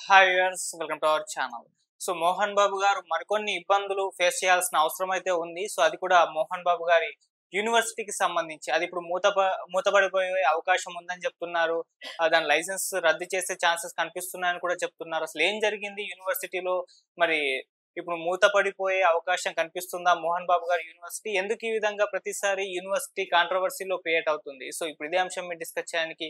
Hi viewers, welcome to our channel. So Mohan Babu garu మరికొన్ని ఇబ్బందులు face చేయాల్సిన అవసరం అయితే ఉంది. సో అది కూడా మోహన్ బాబు గారి యూనివర్సిటీకి సంబంధించి అది ఇప్పుడు మూతపడిపోయే అవకాశం ఉందని చెప్తున్నారు. దాని లైసెన్స్ రద్దు చేసే ఛాన్సెస్ కనిపిస్తున్నాయని కూడా చెప్తున్నారు. అసలు ఏం జరిగింది యూనివర్సిటీలో? మరి ఇప్పుడు మూతపడిపోయే అవకాశం కనిపిస్తుందా మోహన్ బాబు గారి యూనివర్సిటీ? ఎందుకు ఈ విధంగా ప్రతిసారి యూనివర్సిటీ కాంట్రవర్సీలో క్రియేట్ అవుతుంది? సో ఇప్పుడు ఇదే అంశం మీద డిస్కస్ చేయడానికి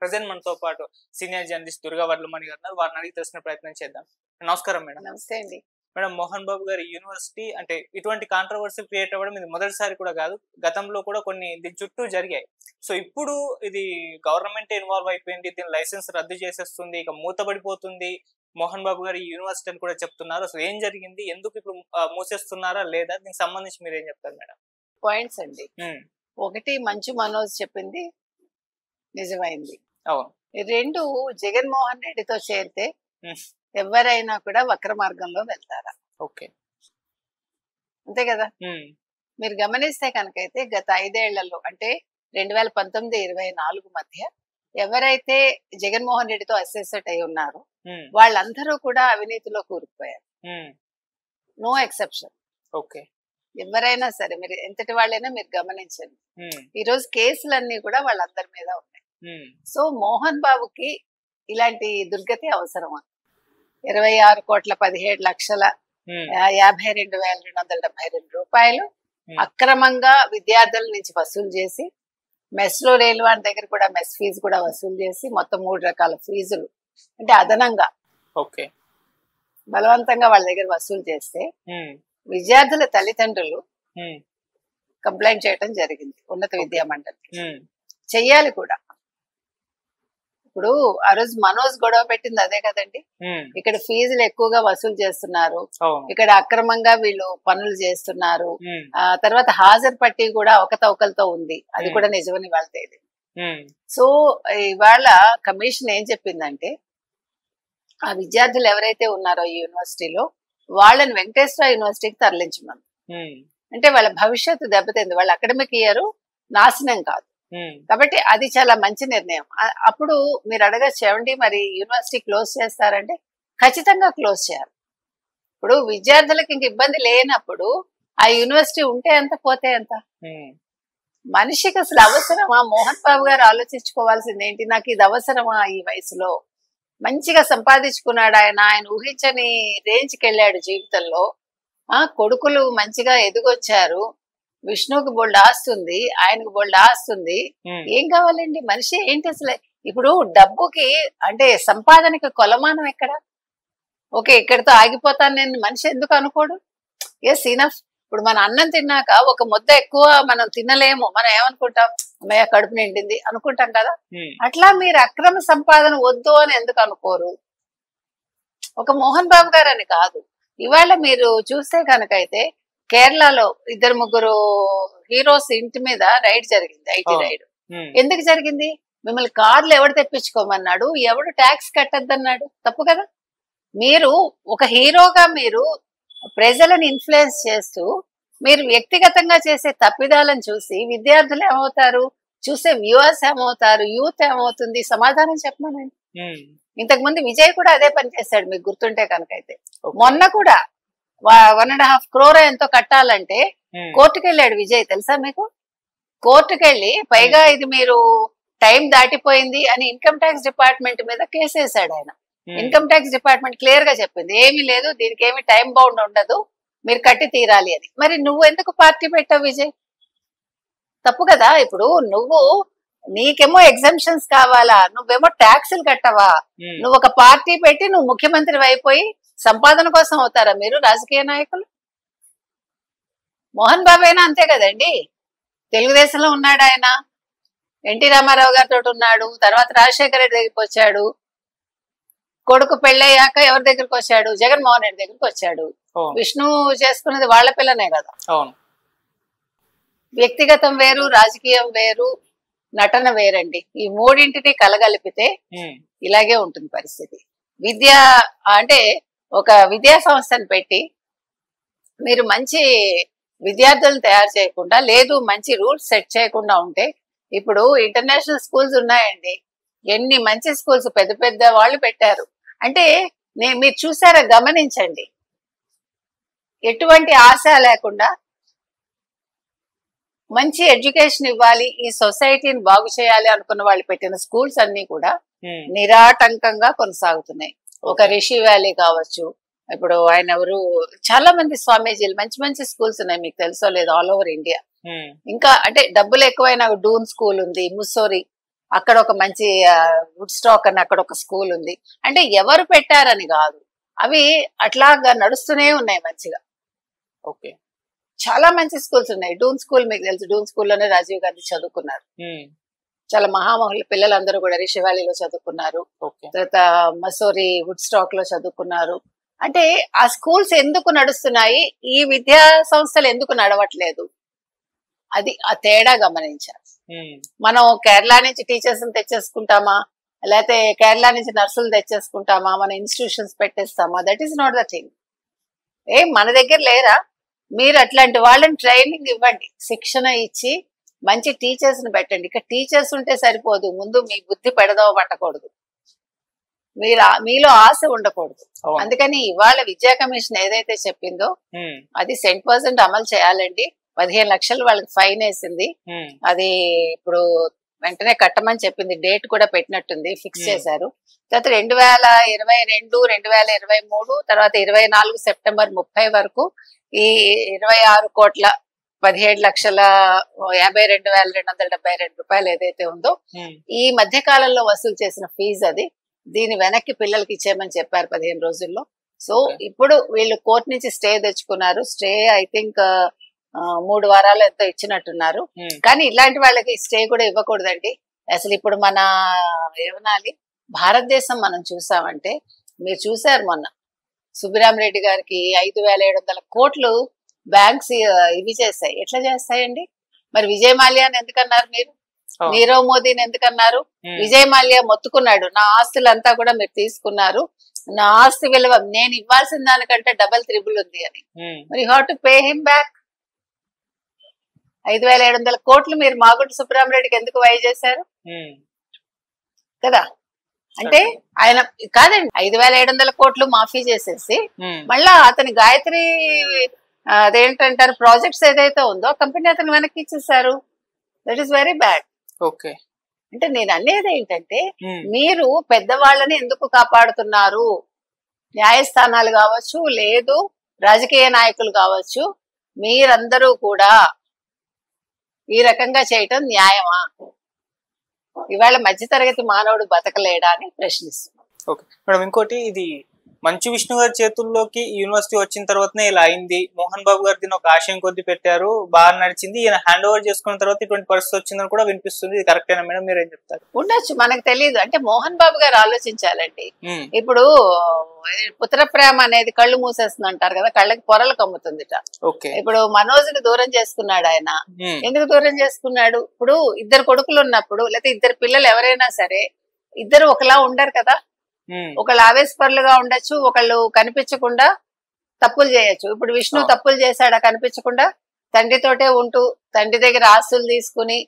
ప్రజెంట్ మనతో పాటు సీనియర్ జర్నలిస్ట్ దుర్గా వడ్లమణి గారు వారిని అడిగి తెలుసుకునే ప్రయత్నం చేద్దాం. నమస్కారం మేడం. నమస్తే అండి. మేడం, మోహన్ బాబు గారి యూనివర్సిటీ అంటే ఇటువంటి కాంట్రవర్సీ క్రియేట్ అవ్వడం ఇది మొదటిసారి కూడా కాదు. గతంలో కూడా కొన్ని దీని చుట్టూ జరిగాయి. సో ఇప్పుడు ఇది గవర్నమెంట్ ఇన్వాల్వ్ అయిపోయింది, దీని లైసెన్స్ రద్దు చేసేస్తుంది, ఇక మూతపడిపోతుంది మోహన్ బాబు గారి యూనివర్సిటీ అని కూడా చెప్తున్నారు. అసలు ఏం జరిగింది, ఎందుకు ఇప్పుడు మూసేస్తున్నారా లేదా, దీనికి సంబంధించి మీరు ఏం చెప్తారు మేడం? పాయింట్స్ అండి. ఒకటి, మంచు మనోజ్ చెప్పింది నిజమైంది. అవును. రెండు, జగన్మోహన్ రెడ్డితో చేరితే ఎవరైనా కూడా వక్ర మార్గంలో వెళ్తారా? ఓకే, అంతే కదా. మీరు గమనిస్తే కనుకైతే గత 5 ఏళ్లలో అంటే 2019-24 మధ్య ఎవరైతే జగన్మోహన్ రెడ్డితో అసోసియేట్ అయి ఉన్నారో వాళ్ళందరూ కూడా అవినీతిలో కూరుకుపోయారు. No exception. ఓకే, ఎవరైనా సరే, మీరు ఎంతటి వాళ్ళైనా మీరు గమనించండి. ఈ రోజు కేసులన్నీ కూడా వాళ్ళందరి మీద ఉన్నాయి. సో మోహన్ బాబుకి ఇలాంటి దుర్గతి అవసరమా? 26,17,52,272 రూపాయలు అక్రమంగా విద్యార్థుల నుంచి వసూలు చేసి, మెస్ లో లేని వారి దగ్గర కూడా మెస్ ఫీజు కూడా వసూలు చేసి, మొత్తం 3 రకాల ఫీజులు అంటే అదనంగా ఓకే బలవంతంగా వాళ్ళ దగ్గర వసూలు చేస్తే విద్యార్థుల తల్లిదండ్రులు కంప్లైంట్ చేయడం జరిగింది ఉన్నత విద్యా మండలికి. చెయ్యాలి కూడా. ఇప్పుడు ఆ రోజు మనోజ్ గొడవ పెట్టింది అదే కదండి. ఇక్కడ ఫీజులు ఎక్కువగా వసూలు చేస్తున్నారు, ఇక్కడ అక్రమంగా వీళ్ళు పనులు చేస్తున్నారు, తర్వాత హాజరు పట్టి కూడా అవకతవకలతో ఉంది, అది కూడా నిజమని వాళ్ళ తెలియదు. సో ఇవాళ కమిషన్ ఏం చెప్పిందంటే, ఆ విద్యార్థులు ఎవరైతే ఉన్నారో ఈ యూనివర్సిటీలో వాళ్ళని వెంకటేశ్వర యూనివర్సిటీకి తరలించమని. అంటే వాళ్ళ భవిష్యత్తు దెబ్బతింది, వాళ్ళ అకాడమిక్ ఇయర్ నాశనం కాదు. కాబట్టి అది చాలా మంచి నిర్ణయం. అప్పుడు మీరు అడగచ్చు, ఏమండి మరి యూనివర్సిటీ క్లోజ్ చేస్తారంటే ఖచ్చితంగా క్లోజ్ చేయాలి. ఇప్పుడు విద్యార్థులకు ఇంక ఇబ్బంది లేనప్పుడు ఆ యూనివర్సిటీ ఉంటే ఎంత పోతే ఎంత? మనిషికి అసలు అవసరమా? మోహన్ బాబు గారు ఆలోచించుకోవాల్సింది ఏంటి, నాకు ఇది అవసరమా? ఈ వయసులో మంచిగా సంపాదించుకున్నాడు ఆయన, ఆయన ఊహించని రేంజ్కి వెళ్ళాడు జీవితంలో. కొడుకులు మంచిగా ఎదిగొచ్చారు, విష్ణువుకి బోల్డ్ ఆస్తుంది, ఆయనకు బోల్డ్ ఆస్తుంది. ఏం కావాలండి మనిషి ఏంటి అసలు? ఇప్పుడు డబ్బుకి అంటే సంపాదనకి కొలమానం ఎక్కడ? ఓకే, ఇక్కడితో ఆగిపోతాను నేను మనిషి ఎందుకు అనుకోడు? Yes enough. ఇప్పుడు మన అన్నం తిన్నాక ఒక ముద్ద ఎక్కువ మనం తినలేము, మనం ఏమనుకుంటాం, అమ్మయ్య కడుపు నిండింది అనుకుంటాం కదా. అట్లా మీరు అక్రమ సంపాదన వద్దు అని ఎందుకు అనుకోరు? ఒక మోహన్ బాబు గారు అని కాదు. ఇవాళ మీరు చూస్తే కనుకైతే కేరళలో 2-3 హీరోస్ ఇంటి మీద రైడ్ జరిగింది, ఐటీ రైడ్. ఎందుకు జరిగింది? మిమ్మల్ని కార్లు ఎవడు తెప్పించుకోమన్నాడు, ఎవడు ట్యాక్స్ కట్టద్దన్నాడు? తప్పు కదా. మీరు ఒక హీరోగా మీరు ప్రజలను ఇన్ఫ్లుయెన్స్ చేస్తూ మీరు వ్యక్తిగతంగా చేసే తప్పిదాలను చూసి విద్యార్థులు ఏమవుతారు, చూసే వ్యూవర్స్ ఏమవుతారు, యూత్ ఏమవుతుంది? సమాధానం చెప్పమనండి. ఇంతకు ముందు విజయ్ కూడా అదే పని చేశాడు, మీకు గుర్తుంటే కనుకైతే. మొన్న కూడా 1.5 crore ఎంతో కట్టాలంటే కోర్టుకు వెళ్ళాడు విజయ్, తెలుసా మీకు? కోర్టుకు వెళ్ళి పైగా ఇది మీరు టైం దాటిపోయింది అని ఇన్కమ్ ట్యాక్స్ డిపార్ట్మెంట్ మీద కేసు వేసాడు ఆయన. ఇన్కమ్ ట్యాక్స్ డిపార్ట్మెంట్ క్లియర్ గా చెప్పింది, ఏమీ లేదు, దీనికి ఏమి టైం బౌండ్ ఉండదు, మీరు కట్టి తీరాలి అని. మరి నువ్వు ఎందుకు పార్టీ పెట్టావు విజయ్? తప్పు కదా. ఇప్పుడు నువ్వు నీకేమో ఎగ్జంప్షన్స్ కావాలా, నువ్వేమో ట్యాక్సులు కట్టవా? నువ్వు ఒక పార్టీ పెట్టి నువ్వు ముఖ్యమంత్రి అయిపోయి సంపాదన కోసం అవుతారా మీరు రాజకీయ నాయకులు? మోహన్ బాబు అయినా అంతే కదండి. తెలుగుదేశంలో ఉన్నాడు ఆయన, ఎన్టీ రామారావు గారితో ఉన్నాడు, తర్వాత రాజశేఖర రెడ్డి దగ్గరికి వచ్చాడు, కొడుకు పెళ్ళయ్యాక ఎవరి దగ్గరికి వచ్చాడు? జగన్మోహన్ రెడ్డి దగ్గరికి వచ్చాడు. విష్ణు చేసుకున్నది వాళ్ళ పిల్లనే కదా. వ్యక్తిగతం వేరు, రాజకీయం వేరు, నటన వేరండి. ఈ మూడింటిని కలగలిపితే ఇలాగే ఉంటుంది పరిస్థితి. విద్య అంటే ఒక విద్యా సంస్థను పెట్టి మీరు మంచి విద్యార్థులను తయారు చేయకుండా, లేదు మంచి రూల్స్ సెట్ చేయకుండా ఉంటే, ఇప్పుడు ఇంటర్నేషనల్ స్కూల్స్ ఉన్నాయండి, ఎన్ని మంచి స్కూల్స్ పెద్ద పెద్ద వాళ్ళు పెట్టారు, అంటే మీరు చూసారా, గమనించండి, ఎటువంటి ఆశ లేకుండా మంచి ఎడ్యుకేషన్ ఇవ్వాలి, ఈ సొసైటీని బాగు చేయాలి అనుకున్న వాళ్ళు పెట్టిన స్కూల్స్ అన్ని కూడా నిరాటంకంగా కొనసాగుతున్నాయి. ఒక రిషి వ్యాలీ కావచ్చు, ఇప్పుడు ఆయన ఎవరు, చాలా మంది స్వామీజీలు, మంచి మంచి స్కూల్స్ ఉన్నాయి, మీకు తెలుసో లేదు, ఆల్ ఓవర్ ఇండియా. ఇంకా అంటే డబ్బులు ఎక్కువైన డూన్ స్కూల్ ఉంది, ముస్సోరి అక్కడ ఒక మంచి వుడ్ స్టాక్ అని అక్కడ ఒక స్కూల్ ఉంది. అంటే ఎవరు పెట్టారని కాదు, అవి అట్లాగా నడుస్తూనే ఉన్నాయి మంచిగా. ఓకే, చాలా మంచి స్కూల్స్ ఉన్నాయి. డూన్ స్కూల్ మీకు తెలుసు, డూన్ స్కూల్లోనే రాజీవ్ గాంధీ చదువుకున్నారు. చాలా మహామహుల పిల్లలందరూ కూడా రిషి వ్యాలీలో చదువుకున్నారు, తర్వాత మసోరి వుడ్ స్టాక్ లో చదువుకున్నారు. అంటే ఆ స్కూల్స్ ఎందుకు నడుస్తున్నాయి, ఈ విద్యా సంస్థలు ఎందుకు నడవట్లేదు, అది ఆ తేడా గమనించాలి. మనం కేరళ నుంచి టీచర్స్ తెచ్చేసుకుంటామా, లేకపోతే కేరళ నుంచి నర్సులు తెచ్చేసుకుంటామా, మన ఇన్స్టిట్యూషన్స్ పెట్టేస్తామా, that is not the thing. మన దగ్గర లేరా, మీరు అట్లాంటి వాళ్ళని ట్రైనింగ్ ఇవ్వండి, శిక్షణ ఇచ్చి మంచి టీచర్స్ ని పెట్టండి. ఇక టీచర్స్ ఉంటే సరిపోదు, ముందు మీ బుద్ధి పెడదవ పట్టకూడదు, మీలో ఆశ ఉండకూడదు. అందుకని ఇవాళ విద్యా కమిషన్ ఏదైతే చెప్పిందో అది 100% అమలు చేయాలండి. 15 లక్షలు వాళ్ళకి ఫైన్ వేసింది, అది ఇప్పుడు వెంటనే కట్టమని చెప్పింది, డేట్ కూడా పెట్టినట్టుంది, ఫిక్స్ చేశారు. తర్వాత 2022, 2023, తర్వాత 24 సెప్టెంబర్ 30 వరకు ఈ 26,17,52,272 రూపాయలు ఏదైతే ఉందో ఈ మధ్య కాలంలో వసూలు చేసిన ఫీజు అది, దీని వెనక్కి పిల్లలకి ఇచ్చేయమని చెప్పారు 15 రోజుల్లో. సో ఇప్పుడు వీళ్ళు కోర్టు నుంచి స్టే తెచ్చుకున్నారు. స్టే ఐ థింక్ 3 వారాలు ఎంతో ఇచ్చినట్టున్నారు. కానీ ఇలాంటి వాళ్ళకి స్టే కూడా ఇవ్వకూడదండి. అసలు ఇప్పుడు మన ఏమనాలి, భారతదేశం మనం చూసామంటే, మీరు చూసారు మొన్న సుబ్బిరామరెడ్డి గారికి 5,700 కోట్లు బ్యాంక్స్ ఇవి చేస్తాయి. ఎట్లా చేస్తాయండి? మరి విజయ్ మాల్యాని ఎందుకన్నారు మీరు, నీరవ్ మోదీని ఎందుకన్నారు? విజయ్ మాల్యా మొత్తుకున్నాడు, నా ఆస్తులంతా కూడా మీరు తీసుకున్నారు, నా ఆస్తి విలువ నేను ఇవ్వాల్సిన దానికంటే డబల్ త్రిబుల్ ఉంది అని. మరి you have to pay him back. 5,700 కోట్లు మీరు మాగుంట సుబ్బరామరెడ్డికి ఎందుకు వై చేశారు కదా? అంటే ఆయన కాదండి, 5,700 కోట్లు మాఫీ చేసేసి మళ్ళా అతని గాయత్రి అదేంటంటారు ప్రాజెక్ట్స్ ఏదైతే ఉందో కంపెనీ అతను వెనక్కి ఇచ్చేసారు. That is very bad. Okay, అంటే నేను అనేది ఏంటంటే, మీరు పెద్దవాళ్ళని ఎందుకు కాపాడుతున్నారు? న్యాయస్థానాలు కావచ్చు, లేదు రాజకీయ నాయకులు కావచ్చు, మీరందరూ కూడా ఈ రకంగా చేయటం న్యాయమా? ఇవాళ మధ్యతరగతి మానవుడు బతకలేడా అని ప్రశ్నిస్తుంది. ఓకే మేడం, ఇంకోటి, ఇది మంచు విష్ణు గారి చేతుల్లోకి యూనివర్సిటీ వచ్చిన తర్వాతనే ఇలా అయింది, మోహన్ బాబు గారు దీన్ని ఒక ఆశయం కొద్ది పెట్టారు, బాగా నడిచింది, ఈయన హ్యాండ్ ఓవర్ చేసుకున్న తర్వాత ఇటువంటి పరిస్థితి వచ్చిందని కూడా వినిపిస్తుంది. ఇది కరెక్టేనా మేడం, మీరు ఏం చెప్తారు? ఉండొచ్చు, మనకు తెలియదు. అంటే మోహన్ బాబు గారు ఆలోచించాలండి. ఇప్పుడు పుత్ర ప్రేమ అనేది కళ్ళు మూసేస్తుంది అంటారు కదా, కళ్ళకి పొరలు కమ్ముతుందిట. ఇప్పుడు మనోజ్ ని దూరం చేసుకున్నాడు ఆయన. ఎందుకు దూరం చేసుకున్నాడు? ఇప్పుడు 2 కొడుకులు ఉన్నప్పుడు, లేకపోతే 2 పిల్లలు ఎవరైనా సరే, ఇద్దరు ఒకలా ఉండరు కదా. ఒకళ్ళు ఆవేశపరులుగా ఉండొచ్చు, ఒకళ్ళు కనిపించకుండా తప్పులు చేయొచ్చు. ఇప్పుడు విష్ణు తప్పులు చేశాడా కనిపించకుండా? తండ్రితోటే ఉంటూ తండ్రి దగ్గర ఆస్తులు తీసుకుని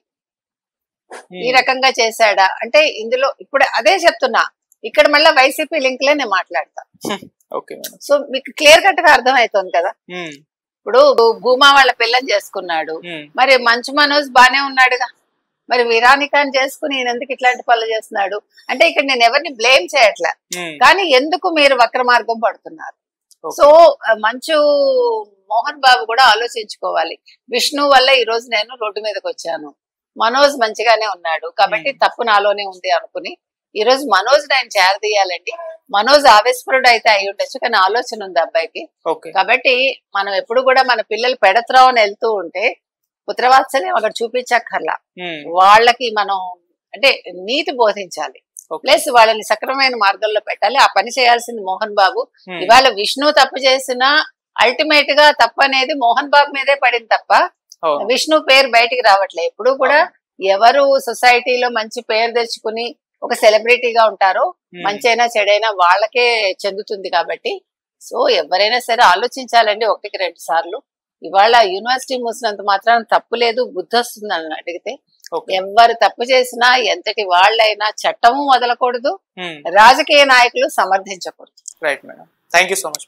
ఈ రకంగా చేశాడా? అంటే ఇందులో ఇప్పుడు అదే చెప్తున్నా, ఇక్కడ మళ్ళీ వైసీపీ లింక్లే నేను మాట్లాడతా. సో మీకు క్లియర్ కట్ గా అర్థం అవుతుంది కదా. ఇప్పుడు భూమా వాళ్ళ పిల్లని చేసుకున్నాడు, మరి మంచు మనోజ్ బానే ఉన్నాడుగా, మరి విరానికాన్ని చేసుకుని ఈయన ఎందుకు ఇట్లాంటి పనులు చేస్తున్నాడు? అంటే ఇక్కడ నేను ఎవరిని బ్లేమ్ చేయట్లే, కానీ ఎందుకు మీరు వక్ర మార్గం పడుతున్నారు? సో మంచు మోహన్ బాబు కూడా ఆలోచించుకోవాలి. విష్ణు వల్ల ఈ రోజు నేను రోడ్డు మీదకి వచ్చాను, మనోజ్ మంచిగానే ఉన్నాడు కాబట్టి తప్పు నాలోనే ఉంది అనుకుని ఈ రోజు మనోజ్ ఆయన చేరదీయాలండి. మనోజ్ ఆవేశపరుడు అయితే అయి ఉండొచ్చు, కానీ ఆలోచన ఉంది అబ్బాయికి. కాబట్టి మనం ఎప్పుడు కూడా మన పిల్లలు పెడత్రావని వెళ్తూ ఉంటే పుత్రవాత్సల్యం అక్కడ చూపించక్కర్లా, వాళ్ళకి మనం అంటే నీతి బోధించాలి, ప్లస్ వాళ్ళని సక్రమమైన మార్గంలో పెట్టాలి. ఆ పని చేయాల్సింది మోహన్ బాబు. ఇవాళ విష్ణు తప్పు చేసినా అల్టిమేట్ గా తప్పు అనేది మోహన్ బాబు మీదే పడింది తప్ప విష్ణు పేరు బయటికి రావట్లేదు. ఎప్పుడు కూడా ఎవరు సొసైటీలో మంచి పేరు తెచ్చుకుని ఒక సెలబ్రిటీగా ఉంటారో, మంచైనా చెడైనా వాళ్ళకే చెందుతుంది. కాబట్టి సో ఎవరైనా సరే ఆలోచించాలండి 1కి 2 సార్లు. ఇవాళ యూనివర్సిటీ మూసినంత మాత్రం తప్పు లేదు, బుద్ధి వస్తుంది అని అడిగితే ఓకే ఎవరు తప్పు చేసినా ఎంతటి వాళ్ళైనా చట్టము వదలకూడదు, రాజకీయ నాయకులు సమర్థించకూడదు. Right madam, thank you so much.